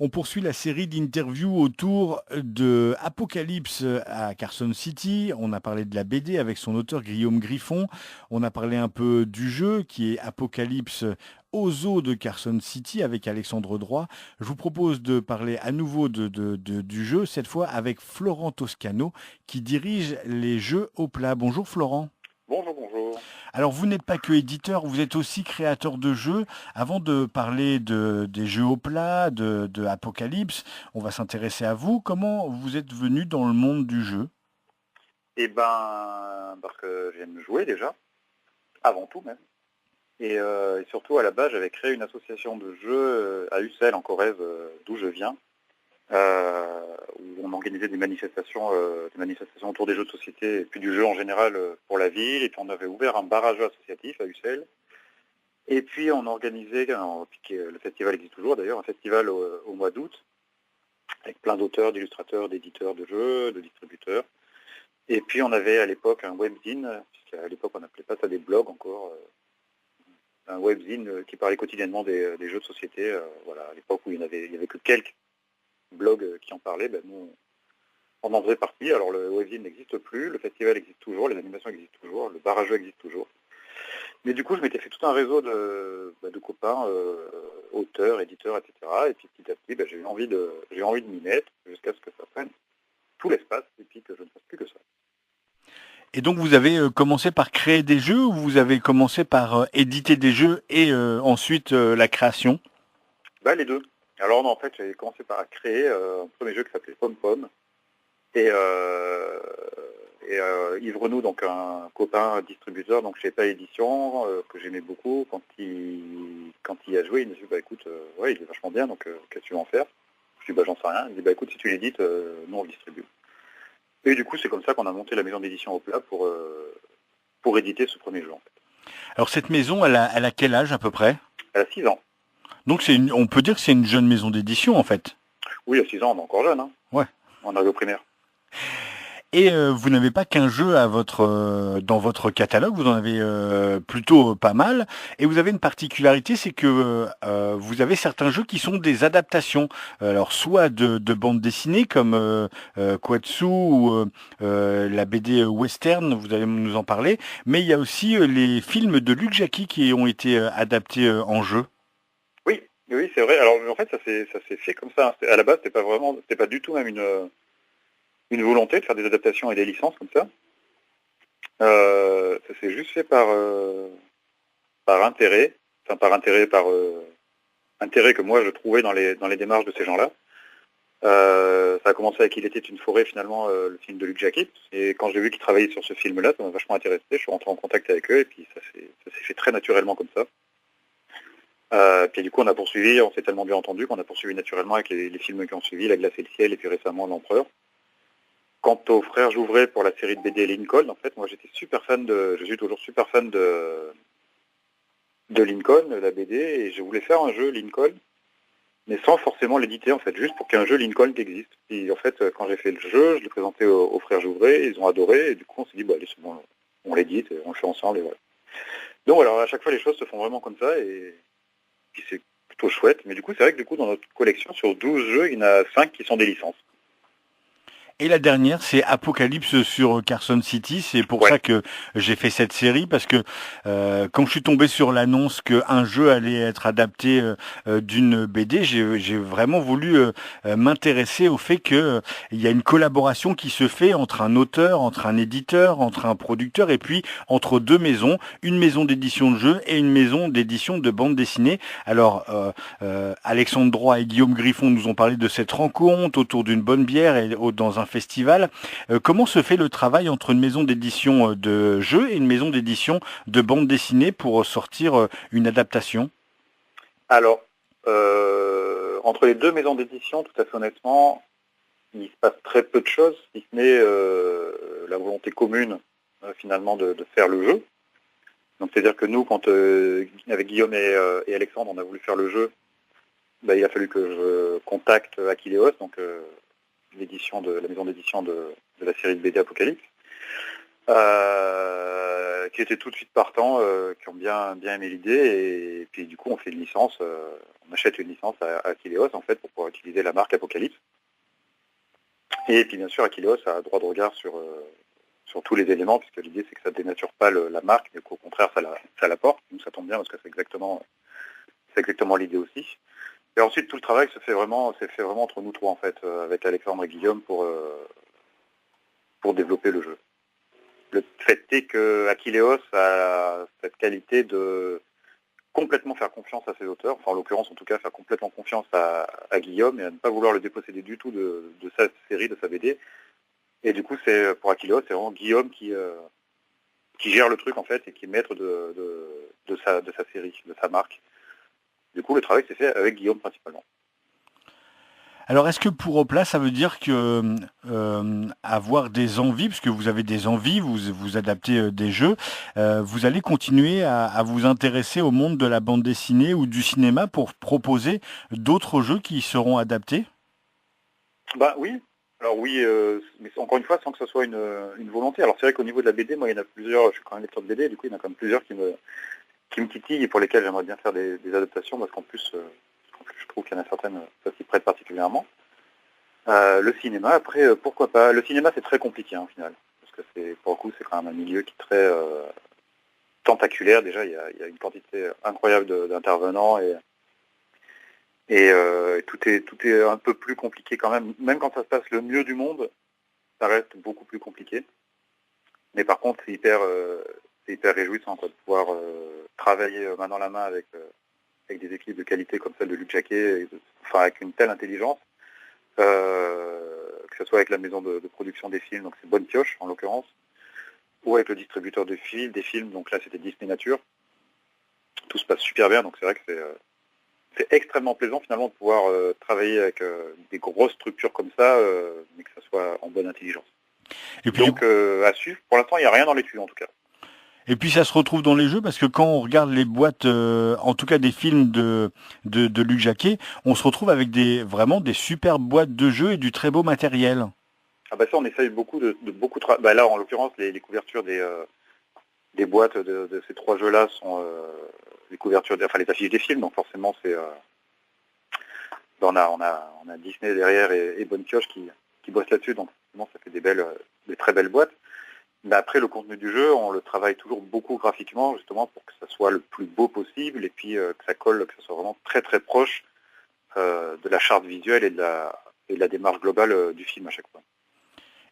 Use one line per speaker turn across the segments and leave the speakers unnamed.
On poursuit la série d'interviews autour de Apocalypse à Carson City. On a parlé de la BD avec son auteur Guillaume Griffon. On a parlé un peu du jeu qui est Apocalypse au zoo de Carson City avec Alexandre Droit. Je vous propose de parler à nouveau du jeu, cette fois avec Florent Toscano qui dirige les jeux au plat. Bonjour Florent.
Bonjour, bonjour.
Alors, vous n'êtes pas que éditeur, vous êtes aussi créateur de jeux. Avant de parler des jeux au plat, de Apocalypse, on va s'intéresser à vous. Comment vous êtes venu dans le monde du jeu?
Eh ben, parce que j'aime jouer déjà, avant tout même. Et surtout, à la base, j'avais créé une association de jeux à Ussel, en Corrèze, d'où je viens, où on organisait des manifestations autour des jeux de société et puis du jeu en général pour la ville. Et puis on avait ouvert un bar à jeux associatif à Ussel. Et puis on organisait, le festival existe toujours d'ailleurs, un festival au mois d'août, avec plein d'auteurs, d'illustrateurs, d'éditeurs de jeux, de distributeurs. Et puis on avait à l'époque un webzine, puisqu'à l'époque on n'appelait pas ça des blogs encore, un webzine qui parlait quotidiennement des jeux de société. Voilà, à l'époque où il y avait que quelques blogs qui en parlaient, nous on en faisait partie. Alors le webzine n'existe plus, le festival existe toujours, les animations existent toujours, le bar à jeux existe toujours. Mais du coup je m'étais fait tout un réseau de copains, auteurs, éditeurs, etc. Et puis petit à petit j'ai eu envie de m'y mettre jusqu'à ce que ça prenne tout l'espace et puis que je ne fasse plus que ça.
Et donc, vous avez commencé par créer des jeux ou vous avez commencé par éditer des jeux et ensuite la création?
Les deux. Alors non, en fait, j'ai commencé par créer un premier jeu qui s'appelait Pom Pom. Et Yves Renaud, donc un copain distributeur, donc chez Pas Édition, que j'aimais beaucoup, quand il a joué, il me dit écoute, ouais, il est vachement bien, donc qu'est-ce que tu veux en faire? Je dis j'en sais rien. Il dit écoute, si tu l'édites, nous on le distribue. Et du coup, c'est comme ça qu'on a monté la maison d'édition au plat pour éditer ce premier jeu en fait.
Alors, cette maison, elle a quel âge à peu près?
Elle a 6 ans.
Donc, on peut dire que c'est une jeune maison d'édition en fait.
Oui, à 6 ans, on est encore jeune, hein.
Ouais.
On arrive au primaire.
Et vous n'avez pas qu'un jeu dans votre catalogue, vous en avez plutôt pas mal. Et vous avez une particularité, c'est que vous avez certains jeux qui sont des adaptations. Alors soit de bandes dessinées comme Quatsu ou la BD Western, vous allez nous en parler. Mais il y a aussi les films de Luc Jacquy qui ont été adaptés en jeu.
Oui, oui, c'est vrai. Alors en fait, ça s'est fait comme ça. À la base, c'était pas du tout même une volonté de faire des adaptations et des licences comme ça. Ça s'est juste fait par intérêt, enfin intérêt que moi je trouvais dans les démarches de ces gens-là. Ça a commencé avec Il était une forêt finalement, le film de Luc Jacquy. Et quand j'ai vu qu'ils travaillaient sur ce film-là, ça m'a vachement intéressé. Je suis rentré en contact avec eux et puis ça s'est fait très naturellement comme ça. Puis du coup, on s'est tellement bien entendu qu'on a poursuivi naturellement avec les films qui ont suivi, La glace et le ciel, et puis récemment L'Empereur. Quant aux frères Jouvray pour la série de BD Lincoln, en fait, moi je suis toujours super fan de Lincoln, la BD, et je voulais faire un jeu Lincoln, mais sans forcément l'éditer, en fait, juste pour qu'il y ait un jeu Lincoln qui existe. Et en fait, quand j'ai fait le jeu, je l'ai présenté aux frères Jouvray, ils ont adoré, et du coup, on s'est dit, allez, c'est bon, on l'édite, on le fait ensemble, et voilà. Donc voilà, à chaque fois, les choses se font vraiment comme ça, et puis c'est plutôt chouette. Mais du coup, c'est vrai que dans notre collection, sur 12 jeux, il y en a 5 qui sont des licences.
Et la dernière, c'est Apocalypse sur Carson City. C'est pour
Ouais.
ça que j'ai fait cette série, parce que quand je suis tombé sur l'annonce qu'un jeu allait être adapté d'une BD, j'ai vraiment voulu m'intéresser au fait que il y a une collaboration qui se fait entre un auteur, entre un éditeur, entre un producteur, et puis entre deux maisons, une maison d'édition de jeux et une maison d'édition de bande dessinée. Alors, Alexandre Droit et Guillaume Griffon nous ont parlé de cette rencontre autour d'une bonne bière et dans un festival. Comment se fait le travail entre une maison d'édition de jeux et une maison d'édition de bande dessinée pour sortir une adaptation?
Alors, entre les deux maisons d'édition, tout à fait honnêtement, il se passe très peu de choses, si ce n'est la volonté commune, finalement, de faire le jeu. Donc, c'est-à-dire que nous, quand avec Guillaume et Alexandre, on a voulu faire le jeu, il a fallu que je contacte Aquileos, donc la maison d'édition de la série de BD Apocalypse. qui étaient tout de suite partants, qui ont bien aimé l'idée, et puis du coup on fait une licence, on achète une licence à Akileos en fait pour pouvoir utiliser la marque Apocalypse. Et puis bien sûr Akileos a droit de regard sur tous les éléments, puisque l'idée c'est que ça ne dénature pas la marque, mais qu'au contraire ça l'apporte. Nous ça tombe bien parce que c'est exactement l'idée aussi. Et ensuite tout le travail s'est fait vraiment entre nous trois en fait, avec Alexandre et Guillaume pour développer le jeu. Le fait est que Akileos a cette qualité de complètement faire confiance à ses auteurs, enfin en l'occurrence en tout cas faire complètement confiance à Guillaume et à ne pas vouloir le déposséder du tout de sa série, de sa BD. Et du coup c'est pour Akileos, c'est vraiment Guillaume qui gère le truc en fait et qui est maître de sa série, de sa marque. Du coup le travail s'est fait avec Guillaume principalement.
Alors, est-ce que pour Opla, ça veut dire que avoir des envies, parce que vous avez des envies, vous adaptez des jeux, vous allez continuer à vous intéresser au monde de la bande dessinée ou du cinéma pour proposer d'autres jeux qui seront adaptés?
Bah oui. Alors oui, mais encore une fois, sans que ce soit une volonté. Alors c'est vrai qu'au niveau de la BD, moi il y en a plusieurs, je suis quand même lecteur de BD, du coup il y en a quand même plusieurs qui me titillent et pour lesquels j'aimerais bien faire des adaptations, parce qu'en plus, je trouve qu'il y en a certaines, ça s'y prête particulièrement. Le cinéma, après, pourquoi pas. Le cinéma c'est très compliqué au final, parce que pour le coup c'est quand même un milieu qui est très tentaculaire. Déjà il y a une quantité incroyable d'intervenants et tout est un peu plus compliqué quand même. Même quand ça se passe le mieux du monde, ça reste beaucoup plus compliqué. Mais par contre, c'est hyper réjouissant quoi, de pouvoir travailler main dans la main avec des équipes de qualité comme celle de Luc Jacquet, avec une telle intelligence, que ce soit avec la maison de production des films, donc c'est Bonne Pioche en l'occurrence, ou avec le distributeur des films, donc là c'était Disney Nature. Tout se passe super bien, donc c'est vrai que c'est extrêmement plaisant finalement de pouvoir travailler avec des grosses structures comme ça, mais que ça soit en bonne intelligence.
Et puis,
Donc à suivre, pour l'instant il n'y a rien dans les tuyaux en tout cas.
et puis ça se retrouve dans les jeux parce que quand on regarde les boîtes, en tout cas des films de Luc Jacquet, on se retrouve avec vraiment des superbes boîtes de jeux et du très beau matériel.
Ah bah ça on essaye beaucoup de beaucoup bah là en l'occurrence les couvertures des boîtes de ces trois jeux-là sont les couvertures, les affiches des films, donc forcément c'est on a Disney derrière et Bonne Pioche qui bossent là-dessus, donc forcément ça fait des très belles boîtes. Mais après le contenu du jeu, on le travaille toujours beaucoup graphiquement justement pour que ça soit le plus beau possible et puis que ça colle, que ça soit vraiment très très proche de la charte visuelle et de la démarche globale du film à chaque fois.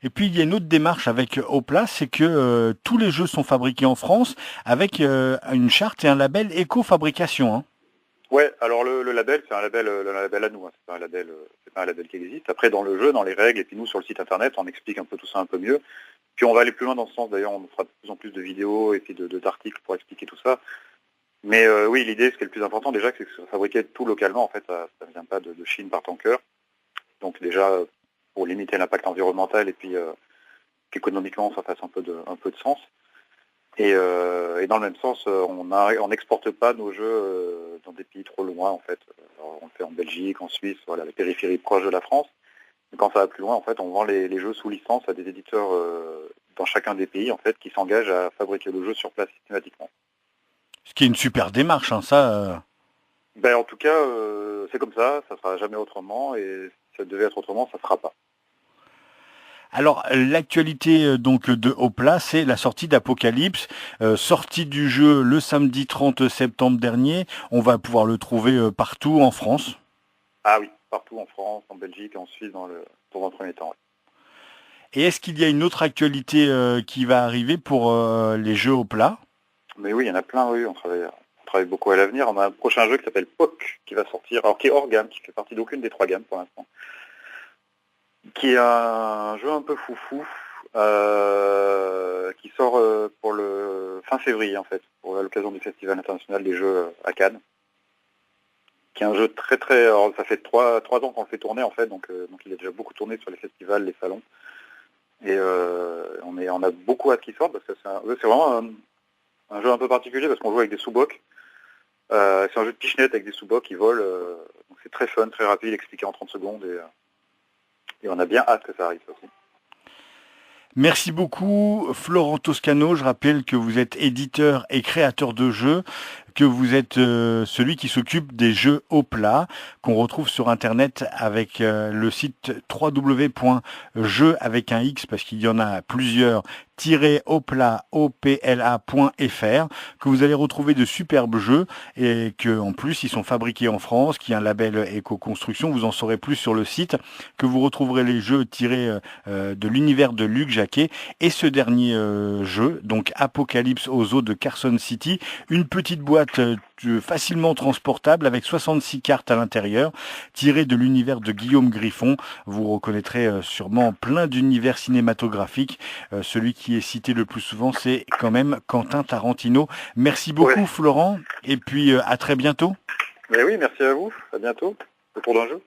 Et puis il y a une autre démarche avec Opla, c'est que tous les jeux sont fabriqués en France avec une charte et un label éco-fabrication, hein.
Ouais, alors le label, c'est un label à nous, hein. C'est pas un label qui existe. Après dans le jeu, dans les règles, et puis nous sur le site internet, on explique un peu tout ça un peu mieux. Puis on va aller plus loin dans ce sens, d'ailleurs on fera de plus en plus de vidéos et puis d'articles pour expliquer tout ça. Mais oui, l'idée, ce qui est le plus important déjà, c'est que c'est fabriqué tout localement, en fait, ça ne vient pas de Chine par tanker. Donc déjà, pour limiter l'impact environnemental et puis qu'économiquement ça fasse un peu de sens. Et dans le même sens, on n'exporte pas nos jeux dans des pays trop loin, en fait. Alors, on le fait en Belgique, en Suisse, voilà, les périphéries proches de la France. Et quand ça va plus loin, en fait, on vend les jeux sous licence à des éditeurs dans chacun des pays, en fait, qui s'engagent à fabriquer le jeu sur place systématiquement.
Ce qui est une super démarche, hein, ça.
Ben, en tout cas, c'est comme ça sera jamais autrement, et si ça devait être autrement, ça ne sera pas.
Alors l'actualité donc de Opla, c'est la sortie d'Apocalypse, sortie du jeu le samedi 30 septembre dernier. On va pouvoir le trouver partout en France.
Ah oui, partout en France, en Belgique, en Suisse, dans un premier temps. Ouais.
Et est-ce qu'il y a une autre actualité qui va arriver pour les jeux Opla?
Mais oui, il y en a plein, oui, on travaille beaucoup à l'avenir. On a un prochain jeu qui s'appelle POC qui va sortir, alors qui est hors gamme, qui fait partie d'aucune des trois gammes pour l'instant. Qui est un jeu un peu foufou, qui sort pour le fin février en fait, pour l'occasion du Festival international des jeux à Cannes. Qui est un jeu très très, alors ça fait trois ans qu'on le fait tourner en fait, donc il a déjà beaucoup tourné sur les festivals, les salons. Et on a beaucoup hâte qu'il sorte parce que c'est vraiment un jeu un peu particulier parce qu'on joue avec des sous-bocs. C'est un jeu de pichenette avec des sous-bocs qui volent, donc c'est très fun, très rapide, expliqué en 30 secondes et on a bien hâte que ça arrive aussi.
Merci beaucoup, Florent Toscano. Je rappelle que vous êtes éditeur et créateur de jeux, que vous êtes celui qui s'occupe des jeux au plat, qu'on retrouve sur Internet avec le site www.jeux avec un X, parce qu'il y en a plusieurs, opla.fr, que vous allez retrouver de superbes jeux et que en plus ils sont fabriqués en France, qui a un label éco-construction. Vous en saurez plus sur le site, que vous retrouverez les jeux tirés de l'univers de Luc Jacquet et ce dernier jeu, donc Apocalypse aux eaux de Carson City, une petite boîte facilement transportable avec 66 cartes à l'intérieur, tirées de l'univers de Guillaume Griffon. Vous reconnaîtrez sûrement plein d'univers cinématographiques. Celui qui est cité le plus souvent, c'est quand même Quentin Tarantino. Merci beaucoup,
Ouais.
Florent, et puis à très bientôt.
Mais oui, merci à vous. À bientôt. Autour d'un jeu.